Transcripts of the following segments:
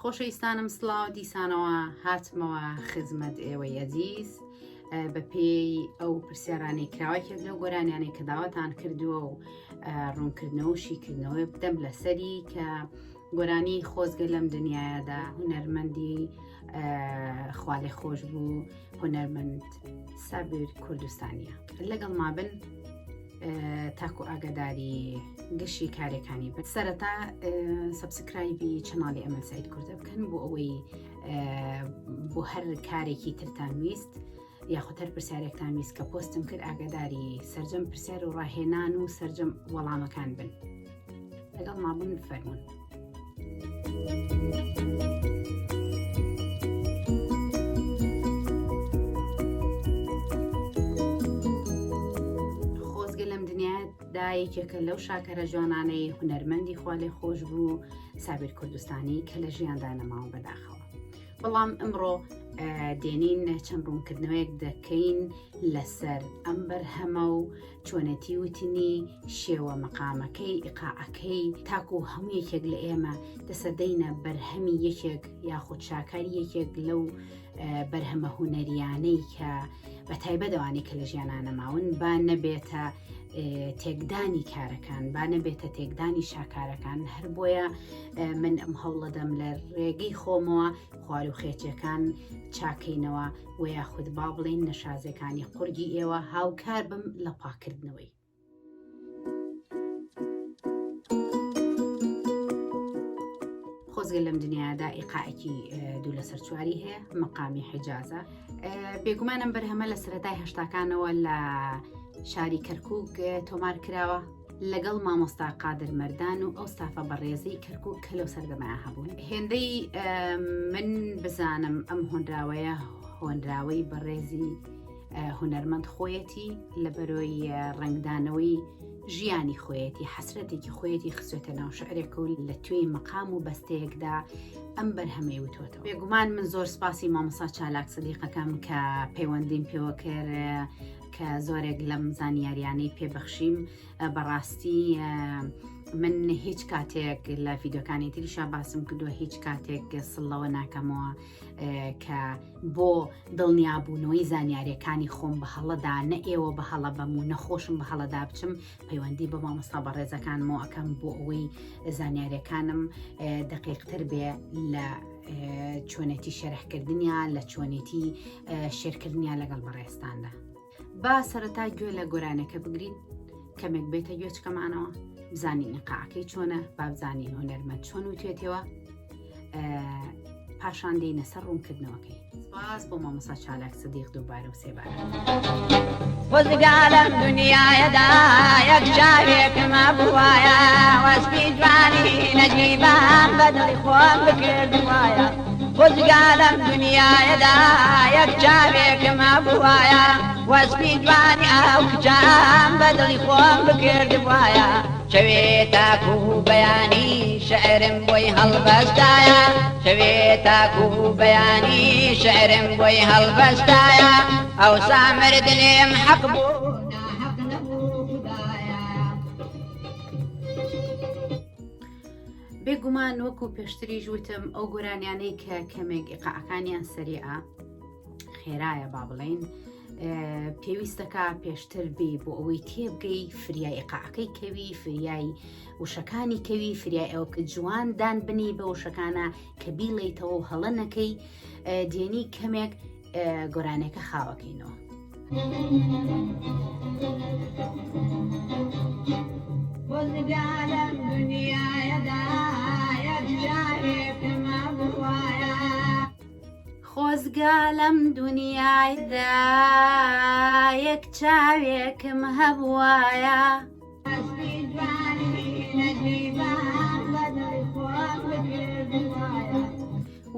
خۆشەویستانم سڵاو دیسانەوە هاتمەوە خزمەت ئێوەی ئەزیز بە پێی ئەو پرسیارانەی کراوەیەک لەو گۆرانیانەی کە داوەتان کردووە و ڕوونکردنەوە و شیکردنەوەی بدەم لەسەری کە گۆرانی خۆزگە لەم دنیادا هونەرمەندی خوالێ خۆش بوو هونەرمەند سابر کوردستانیە لەگەڵ مابن تاکو ئاگاداری گشتی کارێکانی بن. سەرەتا سەبسکرایبی چەناڵی ئەمە سعید کوردە بکەن بۆ ئەوەی بۆ هەر کارێکی ترتان ویست یاخود هەر پرسیارێکتان ویست کە پۆستم کرد ئاگاداری سەرجەم پرسیار و ڕاهێنان و سەرجەم وەڵامەکان بن. لەگەڵ مابن فەرمونون. یەکێکە لەو شاکەرە جوانانەی هونەرمەندی خوالێ خۆش بوو سابر کوردستانی کە لە ژیاندا نەماوە بەداخەوە. بەڵام ئەمڕۆ دێنین چەند ڕوونکردنەوەیەک دەکەین لەسەر ئەم بەرهەمە و چۆنەتی وتنی شێوە مەقامەکەی ئیقاعەکەی تاکو و هەموو یەکێک لە ئێمە دەسەدەینە بەرهەمی یەکێک یاخود شاکاری یەکێک لەو بەرهەمە هونەریانەی کە بە تایبەتەوانی کە لە ژیانان نەماون با نەبێتە تێکدانی کارەکان با نەبێتە تێکدانی شاکارەکان. هەر بۆیە من ئەم هەوڵەدەم لە ڕێگەی خۆمەوە خوار و خێچەکان چاکەینەوە و یاخود با بڵێن نەشازەکانی قورگی ئێوە هاوکار بم لە پاکردنەوەی. خۆزگە لەم دنیادا ئیقاعێکی دوو لەسەر چواری هەیە مەقامی حیجازە. بێگومانم بەرهەمە لە سەرەتای هەشتاکانەوە لە شاری کەرکووک تۆمار کراوە لەگەڵ مامۆستا قادر مەردان و ئەو ستافە بەڕێزەی کەرکووک کە لەو سەردەمایە هەبوون. هێندەی من بزانم ئەم هۆنراوەیە هۆنراوەی بەڕێزی هونەرمەند خۆیەتی لە بەرۆی ڕنگدانەوەی ژیانی خۆیەتی حەسرەتێکی خۆیەتی خسوێتە ناو شعرێک و لە توێی مەقام و بەستەیەکدا ئەم بەرهەمەی وتۆتەوە. بێگومان من زۆر سپاسی مامۆستا چالاک سەدیقەکەم کە پەیوەندیم پێوە کرد کە زۆرێک لەم زانیاریانەی پێبەخشیم. بەڕاستی من هیچ کاتێک لە ڤیدۆکانی تریشا باسم کردووە هیچ کاتێک سڵەوە ناکەمەوە کە بۆ دڵنیابوونەوەی زانیاریەکانی خۆم بە هەڵەدا نە ئێوە بە هەڵە بەم و نەخۆشم بە هەڵەدا بچم پەیوەندی بە مامۆستا بەڕێزەکانمەوە ئەەکەم بۆ ئەوەی زانیاریەکانم دقیقتر بێ لە چۆنێتی شەرحکردنیان لە چۆنێتی شێرکردنیان لەگەڵ بەڕێستاندا. با سەرەتا گوێ لە گۆرانەکە بگرین کەمێک بێتە گوێچکەمانەوە بزانین نقاعەکەی چۆنە با بزانین هونەرمەند چۆن وتوێتەوە پاشان دێنە سەر ڕوونکردنەوەکەی. سپاس بۆ مامۆستا چالاک سەدیق دووبارە و سێبارە. خۆزگا لەم دنیایەدا یەک چاوێکمە بوایە وەسپی جوانی نەجیبان بەدڵی خۆم بکردوایە. خۆزگا لەم دنیایەدا یەک چاوێکمە بوایە وەسپی جوانی ئەو کچان بەدڵی خۆم بکردوایە. شەوێ تاکو و بەیانی شعرم بۆی هەڵبەستایە شەوێ تاکو و بەیانی شعرم بۆی هەڵبەستایە ئەو سامردنێم حەق بوو ناحەق نەبوو خودایە. بێگومان وەکو پێشتری ژوتم ئەو گۆرانیانەی کە کەمێک ئیقاعەکانیان سەریعە خێرایە با بڵێن پێویستەکە پێشتر بێ بۆ ئەوەی تێبگەی فریای ئیقاعەکەی کەوی فریای وشەکانی کەوی فریای ئەو کە جوان دان بنی بە وشەکانە کە بیڵێیتەوە و هەڵە نەکەی دێنی کەمێک گۆرانەکە خاوەکەینەوە. خۆزگا لەم دنیایەدا یەک چاوێکمە بوایە خۆزگا لەم دنیایدا یەک چاوێکم هەبوایە وەسپی جوانی نەجیبان بەدڵی خۆم بکردوایە.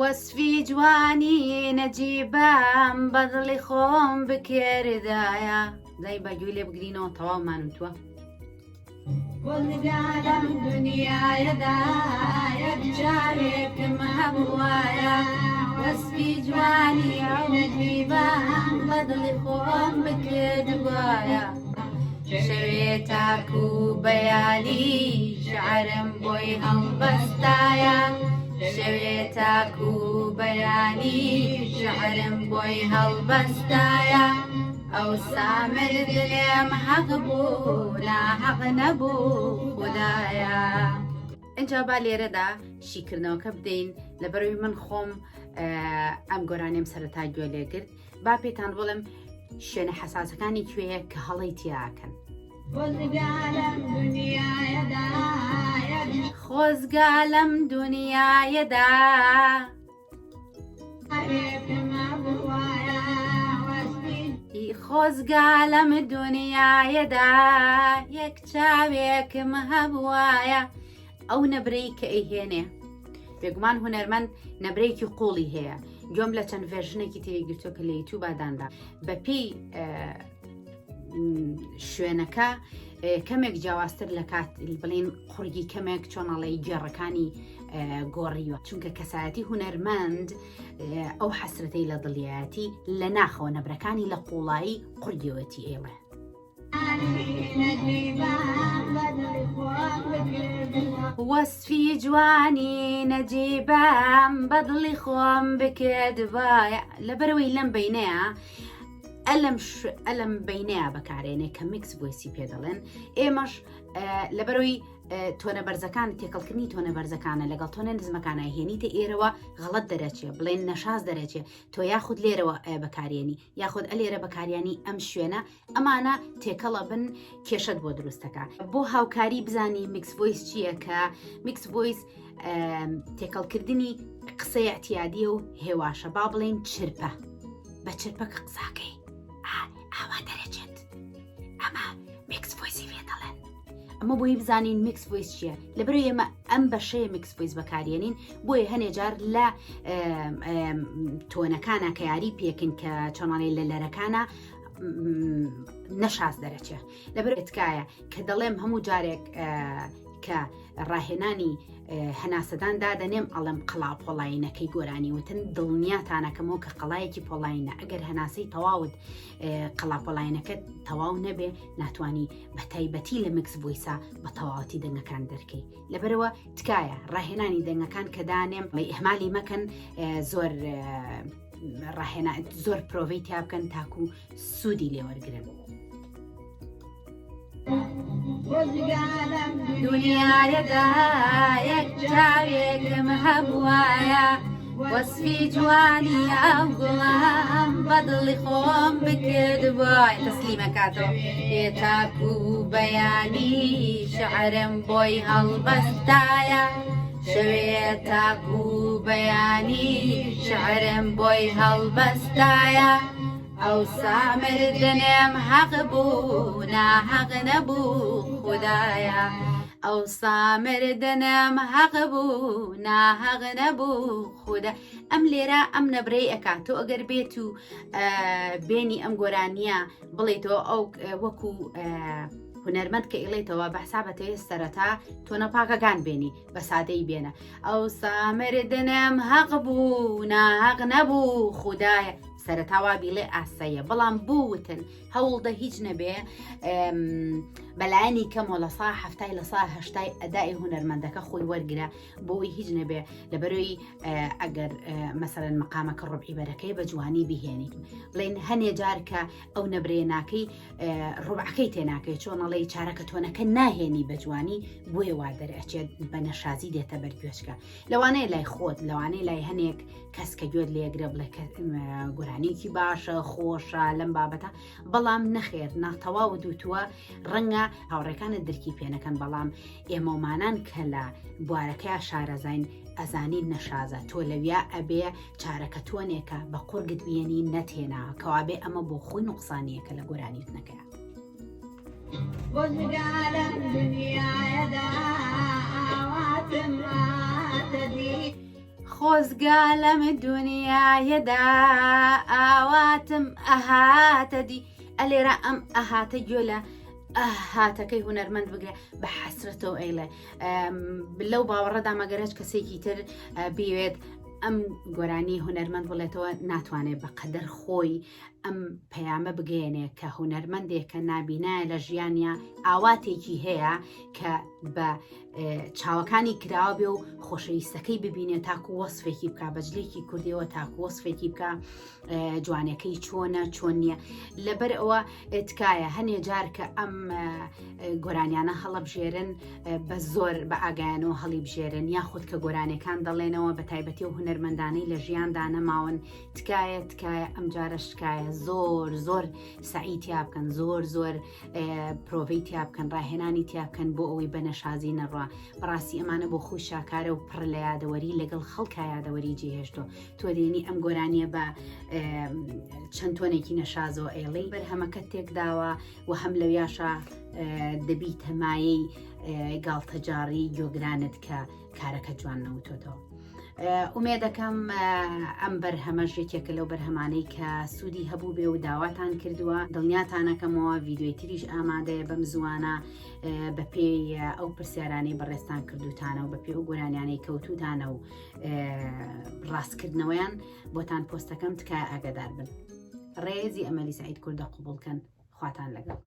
وەسفی جوانی نەجیبان بەدڵی خۆم بکردایە. دای بەگوێ لێ بگرینەوە تەواومان وتووە. خۆزگا لەم دنیایەدا یەک چاوێکمە بوایە وەسپی جوانی نەجیبان بەدڵی خۆم بکردوایە. شەوێ تاکو و بەیانی شعرم بۆی هەڵبەستایە شەوێ تاکو بەیانی شعرم بۆی هەڵبەستایە ئەو سامر دلێم حەق بوو ناحەق نەبوو خودایە. اینجا با لێرەدا شیکردنەوەکە بدەین لەبەرەوەی من خۆم ئەم گۆرانیم سەرەتا گوێ لێگرت با پێتان بڵم شوێنە حەساسەکانی کوێیە کە هەڵی تیاکەن. خۆزگا لەم دونیایەدا خۆزگا لەم دونیایەدا یەک چاوێکم هەبوایە. ئەو نەبرەی کە ئەیهێنێ بێگومان هونەرمەند نەبرەیەکی قوڵی هەیە. گوێم لە چەند ڤێژنێکی تێگرتۆ کە لە یوتیوباداندا بەپێی شوێنەکە کەمێک جیاوازتر لە کات بڵین قورگی کەمێک چۆنەڵی گێڕەکانی گۆڕیوە، چونکە کەسایەتی هونەرمەند ئەو حەسرەتەی لە دڵیەتی لە ناخەوە نەبرەکانی لە قوڵایی قورگیەوەتی ئێوە. وەسفی جوانی نەجیبەم بەدڵی خۆم بکرد وایە. لەبەرەوەی لەم بینەیە ئەلم بینەیە بەکارێنێ کە میکس ڤۆیسی پێ دەڵێن. ئێمەش لەبەرەوەی تۆنە بەرزەکان تێکەڵکردنی تۆنە بەرزەکانە لەگەڵ تۆنە نزمەکانە هێنیتە ئێرەوە غەڵەت دەرەچێ بڵێن نەشاز دەرەچێ تۆ یاخود لێرەوە بەکارێنی یاخود ئەلێرە بەکاریانی ئەم شوێنە ئەمانە تێکەڵە بن کێشت بۆ دروستەکە. بۆ هاوکاری بزانی میکس ڤۆیس چییە کە میکس ڤۆیس تێکەڵکردنی قسەی اعتیادیە و هێواشە. با بڵێن چرپە بە چرپەکە قساکەی ئاوا دەرەچێت. ئەمە میکس ڤۆیسی پێ دەڵێن. ئەمە بۆی بزانین میکس ڤۆیس چییە. لەبەرەوەی ئێمە ئەم بەشەیە میکس ڤۆیس بەکارێنین بۆیە هەنێ جار لە تۆنەکانە کە یاری پێکن کە چۆنانەی لە لەرەکانە نەشاز دەرەچێ. لەبەرەوەی تکایە کە دەڵێم هەموو جارێک کە ڕاهێنانی هەناسەدان دادەنێم ئەڵم قەڵا پۆڵاینەکەی گۆرانی وتن دڵنیاتانەکەمەوە کە قەڵایەکی پۆڵاینە ئەگەر هەناسەی تەواوت قەڵا پۆڵاینەکە تەواو نەبێ ناتوانی بە تایبەتی لە میکس ڤۆیسا بە تەواوەتی دەنگەکان دەرکەی. لەبەرەوە تکایە ڕاهێنانی دەنگەکان کە دانێم ئیهمالی مەکەن زۆر پرۆڤەی تیا بکەن تاکو سوودی لێوەرگرن. دنیایەدا یەک چاوێکم هەبوایە وەسفی جوانی ئەو گوڵام بەدڵی خۆم بکرد وایە. تەسلیمەکاتەوە تاکو بەیانی شعرم بۆی هەڵبەستایە شەوێ تاکو بەیانی شعرم بۆی هەڵبەستایە ئەو سامر دنێم حەق بوو ناحەق نەبوو خودایە. ئەو سامر دنێم حەق بوو ناحەق نەبوو خودە. ئەم لێرە ئەم نەبرەی ئەکات تۆ ئەگەر بێت و بێنی ئەم گۆرانیە بڵێتەوە ئەو وەکو هونەرمەند کە ئیڵێتەوە بەحسابەتەوە سەرەتا تۆ نەپاکەکان بێنی بە سادەی بێنە ئەو سامر دنێم حەق بوو ناحەق نەبوو خودایە. سەرەتاوا بیڵێ ئاساییە بەڵام بووتن هەوڵدە هیچ نەبێ بەلایانی کەمەوە لە سا هەفتای لە سا هەشتای ئەدای هونەرمەندەکە خۆی وەرگرە بۆی هیچ نەبێ لەبەرەوەی ئەگەر مەسەرەن مەقامەکە ڕوبعی بەرەکەی بە جوانی بهێنیت بڵێن هەنێ جار کە ئەو نەبرێ ناکەی ڕوبعەکەی تێناکەی چۆنەڵی چارەکە تۆنەکە ناهێنی بە جوانی بۆیە وا دەرەچێت بە نەشازی دێتە بەرگوێشکە. لەوانەیە لای خۆت لەوانەیە لای هەنێک کەس کە گوێت لێگرە بڵێ گۆرانێکی باشە خۆشە لەم بابەتە بەڵام نەخێر ناتەواو دووتووە ڕەنگە هاوڕێکانت درکی پێنەکەن بەڵام ئێمەمانان کە لە بوارەکەی شارەزین ئەزانین نەشازە تۆ لەویا ئەبێ چارەکە تۆنێکە بە قورگت بێنی نەتێنا کەوابێ ئەمە بۆ خۆی نوقسانیەکە لە گۆرانیتنەکە. خۆزگا لەم دونیایەدا ئاواتم ئەهاتە دی. ئەلێرە ئەم ئەهاتە گوێ لە ئەهاتەکەی هونەرمەند بگرێ بە حەسرەتەوە ئەیڵێ لەو باوەڕەدا مەگەرەج کەسێکی تر بێوێت ئەم گۆرانی هونەرمەند بڵێتەوە ناتوانێت بە قەدەر خۆی ئەم پەیامە بگەێنێ کە هونەرمەندێک کە نابینایە لە ژیانیا ئاواتێکی هەیە کە بە چاوەکانی کراوە بێ و خۆشەویستەکەی ببینێت تاکو وەسفێکی بکە بەجلێکی کوردیەوە تاکو وەسفێکی بکە جوانەکەی چۆنە چۆن نییە لەبەر ئەوە تکایە هەنێ جار کە ئەم گۆرانیانە هەڵەبژێرن بە زۆر بە ئاگایانەوە هەڵی بژێرن یاخود کە گۆرانەکان دەڵێنەوە بە تایبەتی و هونەرمەندانەی لە ژیاندا نەماون تکایە ئەم جارە شکایە زۆر سعی تیا بکەن زۆر پرۆڤەی تیا بکەن ڕاهێنانی تیا بکەن بۆ ئەوەی بە نەشازی نەڕوا بەڕاستی ئەمانە بۆ خۆی شاکارە و پڕ لە یادەوەری لەگەڵ خەڵکا یادەوەری جێهێشتۆ تۆ دێنی ئەم گۆرانیە بە چەند تۆنێکی نەشازەوە ئێڵەی بەرهەمەکە تێکداوە و هەم لەویاشە دەبی تەمایەی گاڵتەجاری گۆگرانت کە کارەکە جوان نەوتۆتەوە. ئومێ دەکەم ئەم بەرهەمەش یەکێکە لەو بەرهەمانەی کە سوودی هەبوو بێ و داواتان کردووە دڵنیاتانەکەمەوە ڤیدیۆی تریش ئامادەیە بەم زوانە بە پێی ئەو پرسیارانەی بەڕێستان کردوتانە و بە پێی ئەو گۆرانیانەی کەوتوتانە و ڕاستکردنەوەیان بۆتان پۆستەکەم تکایە ئاگادار بن. ڕێزی ئەمەلی سعید کوردە قوبوڵکەن خواتان لەگەڵ.